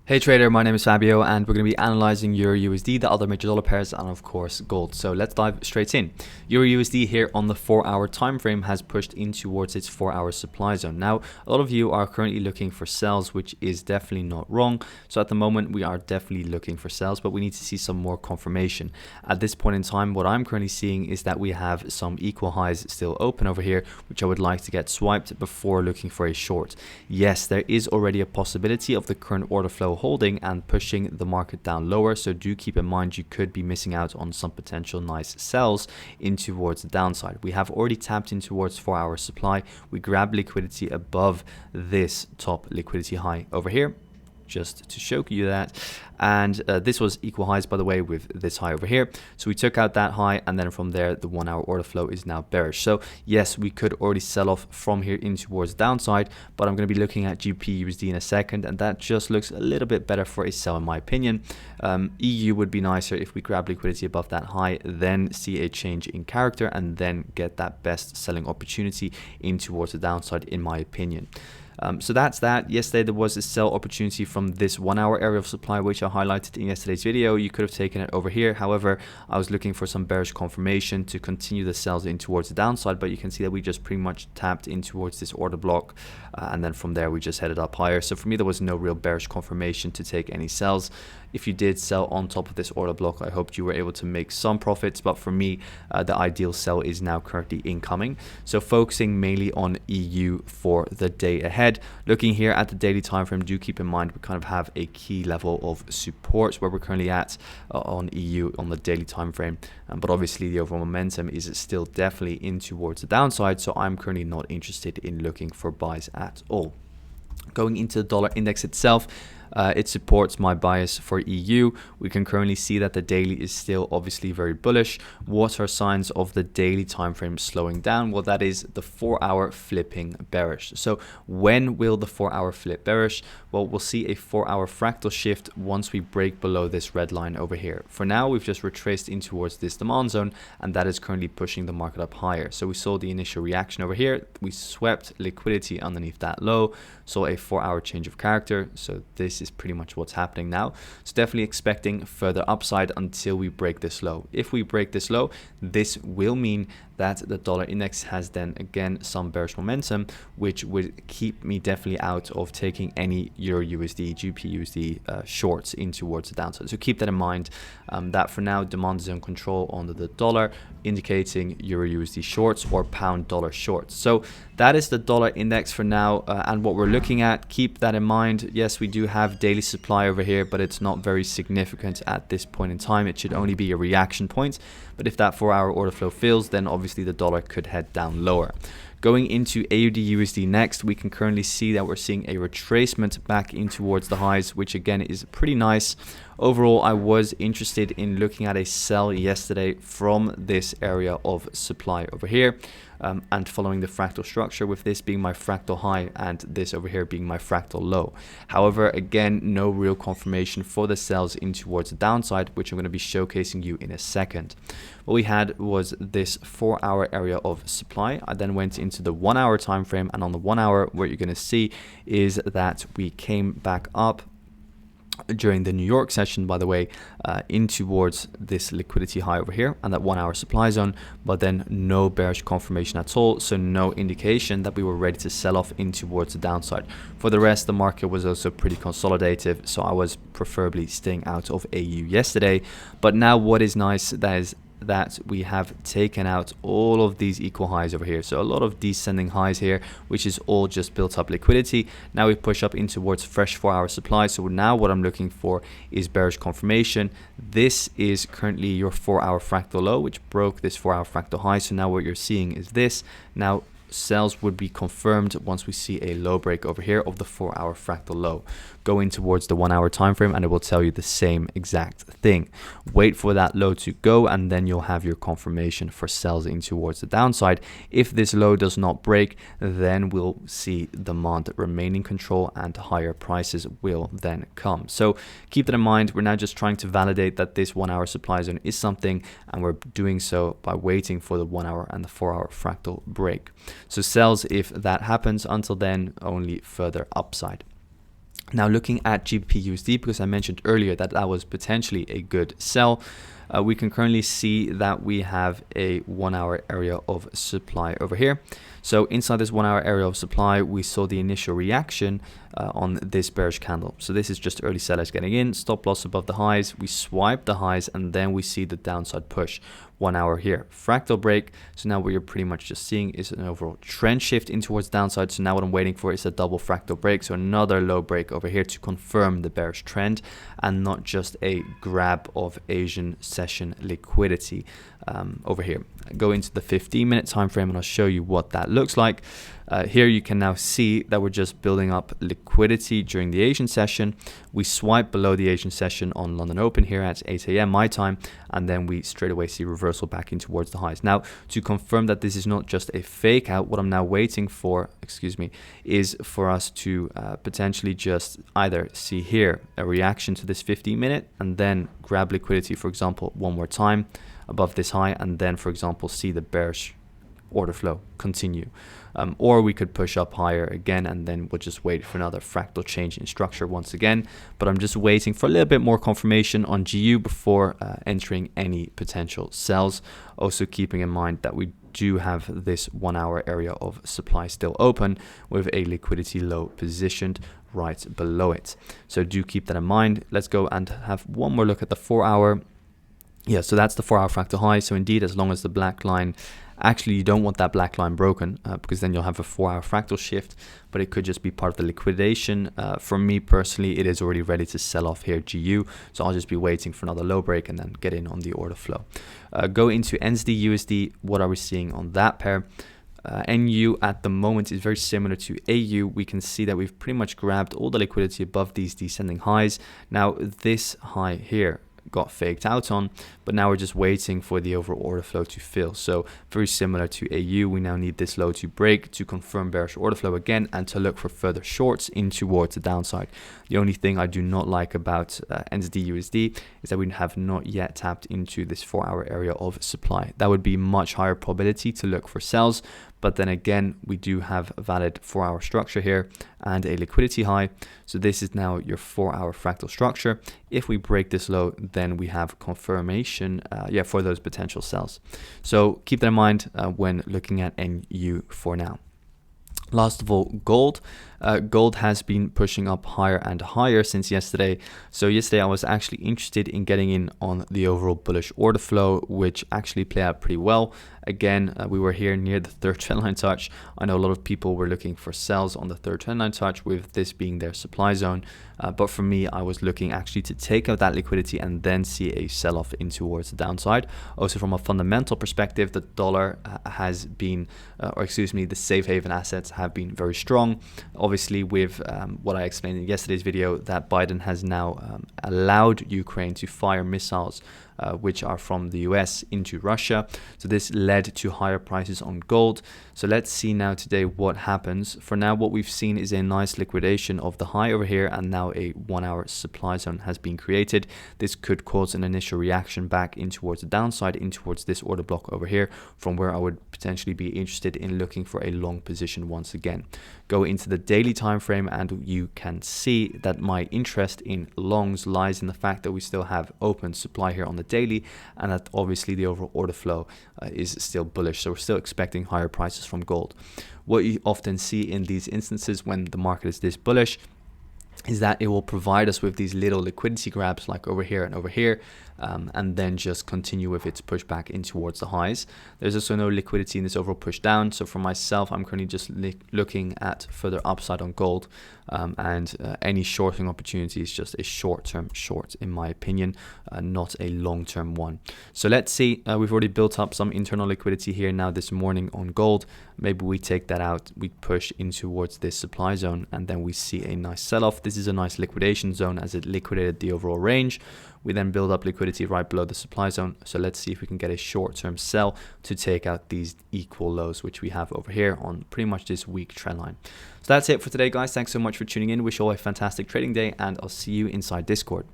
Hey trader, my name is Fabio and we're going to be analyzing EURUSD, the other major dollar pairs, and of course gold. So let's dive straight in. EURUSD here on the 4-hour time frame has pushed in towards its 4-hour supply zone. Now, a lot of you are currently looking for sells, which is definitely not wrong. So at the moment, we are definitely looking for sells, but we need to see some more confirmation. At this point in time, what I'm currently seeing is that we have some equal highs still open over here, which I would like to get swiped before looking for a short. Yes, there is already a possibility of the current order flow holding and pushing the market down lower, so do keep in mind you could be missing out on some potential nice sells in towards the downside. We have already tapped in towards 4-hour supply. We grab liquidity above this top liquidity high over here, just to show you that. And this was equal highs, by the way, with this high over here. So we took out that high, and then from there the 1-hour order flow is now bearish. So yes, we could already sell off from here in towards the downside, but I'm going to be looking at GBPUSD in a second, and that just looks a little bit better for a sell in my opinion. EU would be nicer if we grab liquidity above that high, then see a change in character, and then get that best selling opportunity in towards the downside in my opinion. So that's that. Yesterday there was a sell opportunity from this 1-hour area of supply, which I highlighted in yesterday's video. You could have taken it over here. However, I was looking for some bearish confirmation to continue the sells in towards the downside, but you can see that we just pretty much tapped in towards this order block, and then from there we just headed up higher. So for me, there was no real bearish confirmation to take any sells. If you did sell on top of this order block, I hoped you were able to make some profits, but for me, the ideal sell is now currently incoming. So focusing mainly on EU for the day ahead. Looking here at the daily time frame, do keep in mind we kind of have a key level of support where we're currently at on EU on the daily time frame, but obviously the overall momentum is still definitely in towards the downside, so I'm currently not interested in looking for buys at all. Going into the dollar index itself, it supports my bias for EU. We can currently see that the daily is still obviously very bullish. What are signs of the daily time frame slowing down? Well, that is the 4-hour flipping bearish. So when will the 4-hour flip bearish? Well, we'll see a 4-hour fractal shift once we break below this red line over here. For now, we've just retraced in towards this demand zone, and that is currently pushing the market up higher. So we saw the initial reaction over here. We swept liquidity underneath that low, saw a 4-hour change of character. So this is pretty much what's happening now. So definitely expecting further upside until we break this low. If we break this low, this will mean that the dollar index has then again some bearish momentum, which would keep me definitely out of taking any EURUSD, GBPUSD shorts in towards the downside. So keep that in mind, that for now demand zone control under the dollar, indicating EURUSD shorts or pound dollar shorts. So that is the dollar index for now, and what we're looking at, keep that in mind. Yes, we do have daily supply over here, but it's not very significant at this point in time. It should only be a reaction point, but if that 4-hour order flow fails, then obviously the dollar could head down lower. Going into AUDUSD next, we can currently see that we're seeing a retracement back in towards the highs, which again is pretty nice. Overall, I was interested in looking at a sell yesterday from this area of supply over here, and following the fractal structure, with this being my fractal high and this over here being my fractal low. However, again, no real confirmation for the sells in towards the downside, which I'm going to be showcasing you in a second. What we had was this 4-hour area of supply. I then went into the 1-hour time frame, and on the 1 hour, what you're going to see is that we came back up during the New York session, by the way, in towards this liquidity high over here and that 1-hour supply zone, but then no bearish confirmation at all, so no indication that we were ready to sell off in towards the downside. For the rest, the market was also pretty consolidative, so I was preferably staying out of AU yesterday. But now what is nice, that we have taken out all of these equal highs over here, so a lot of descending highs here, which is all just built up liquidity. Now we push up in towards fresh 4-hour supply, so now what I'm looking for is bearish confirmation. This is currently your 4-hour fractal low, which broke this 4-hour fractal high. So now what you're seeing is this. Now sells would be confirmed once we see a low break over here of the 4-hour fractal low. Go in towards the 1-hour time frame and it will tell you the same exact thing. Wait for that low to go, and then you'll have your confirmation for sells in towards the downside. If this low does not break, then we'll see demand remaining control and higher prices will then come. So keep that in mind. We're now just trying to validate that this 1-hour supply zone is something, and we're doing so by waiting for the 1-hour and the 4-hour fractal break. So sells if that happens. Until then, only further upside. Now looking at GBPUSD, because I mentioned earlier that that was potentially a good sell, we can currently see that we have a 1 hour area of supply over here. So inside this 1 hour area of supply, we saw the initial reaction on this bearish candle. So this is just early sellers getting in, stop loss above the highs. We swipe the highs and then we see the downside push. 1 hour here, fractal break. So now what you're pretty much just seeing is an overall trend shift in towards downside. So now what I'm waiting for is a double fractal break. So another low break over here to confirm the bearish trend and not just a grab of Asian session liquidity over here. Go into the 15-minute time frame and I'll show you what that looks like. Here you can now see that we're just building up liquidity during the Asian session. We swipe below the Asian session on London Open here at 8 a.m. my time, and then we straight away see reversal back in towards the highs. Now, to confirm that this is not just a fake out, what I'm now waiting for, is for us to potentially just either see here a reaction to this 15-minute and then grab liquidity, for example, one more time above this high, and then, for example, see the bearish order flow continue. Or we could push up higher again and then we'll just wait for another fractal change in structure once again. But I'm just waiting for a little bit more confirmation on GU before entering any potential sells. Also keeping in mind that we do have this 1 hour area of supply still open with a liquidity low positioned right below it. So do keep that in mind. Let's go and have one more look at the 4 hour. Yeah, so that's the 4 hour fractal high. So indeed, as long as the black line, actually you don't want that black line broken because then you'll have a 4 hour fractal shift, but it could just be part of the liquidation. For me personally, it is already ready to sell off here GU. So I'll just be waiting for another low break and then get in on the order flow. Go into NZDUSD. What are we seeing on that pair? NU at the moment is very similar to AU. We can see that we've pretty much grabbed all the liquidity above these descending highs. Now this high here got faked out on, but now we're just waiting for the overall order flow to fill. So very similar to AU, we now need this low to break to confirm bearish order flow again and to look for further shorts in towards the downside. The only thing I do not like about NZDUSD is that we have not yet tapped into this 4 hour area of supply. That would be much higher probability to look for sells. But then again, we do have a valid 4 hour structure here and a liquidity high. So this is now your 4 hour fractal structure. If we break this low, then we have confirmation for those potential sells. So keep that in mind when looking at NU for now. Last of all, gold. Gold has been pushing up higher and higher since yesterday. So yesterday I was actually interested in getting in on the overall bullish order flow, which actually played out pretty well. Again, we were here near the third trend line touch. I know a lot of people were looking for sells on the third trend line touch, with this being their supply zone. But for me, I was looking actually to take out that liquidity and then see a sell-off in towards the downside. Also from a fundamental perspective, the dollar has been, the safe haven assets have been very strong. Obviously with what I explained in yesterday's video, that Biden has now allowed Ukraine to fire missiles which are from the US into Russia. So this led to higher prices on gold. So let's see now today what happens. For now, what we've seen is a nice liquidation of the high over here, and now a 1 hour supply zone has been created. This could cause an initial reaction back in towards the downside, in towards this order block over here, from where I would potentially be interested in looking for a long position once again. Go into the daily time frame and you can see that my interest in longs lies in the fact that we still have open supply here on the daily, and that obviously the overall order flow is still bullish. So we're still expecting higher prices from gold. What you often see in these instances when the market is this bullish is that it will provide us with these little liquidity grabs like over here and over here, and then just continue with its push back in towards the highs. There's also no liquidity in this overall push down. So for myself, I'm currently just looking at further upside on gold, and any shorting opportunity is just a short-term short, in my opinion, not a long-term one. So let's see, we've already built up some internal liquidity here now this morning on gold. Maybe we take that out, we push in towards this supply zone, and then we see a nice sell-off. This is a nice liquidation zone as it liquidated the overall range. We then build up liquidity right below the supply zone. So let's see if we can get a short-term sell to take out these equal lows, which we have over here on pretty much this weak trend line. So that's it for today, guys. Thanks so much for tuning in. Wish you all a fantastic trading day, and I'll see you inside Discord.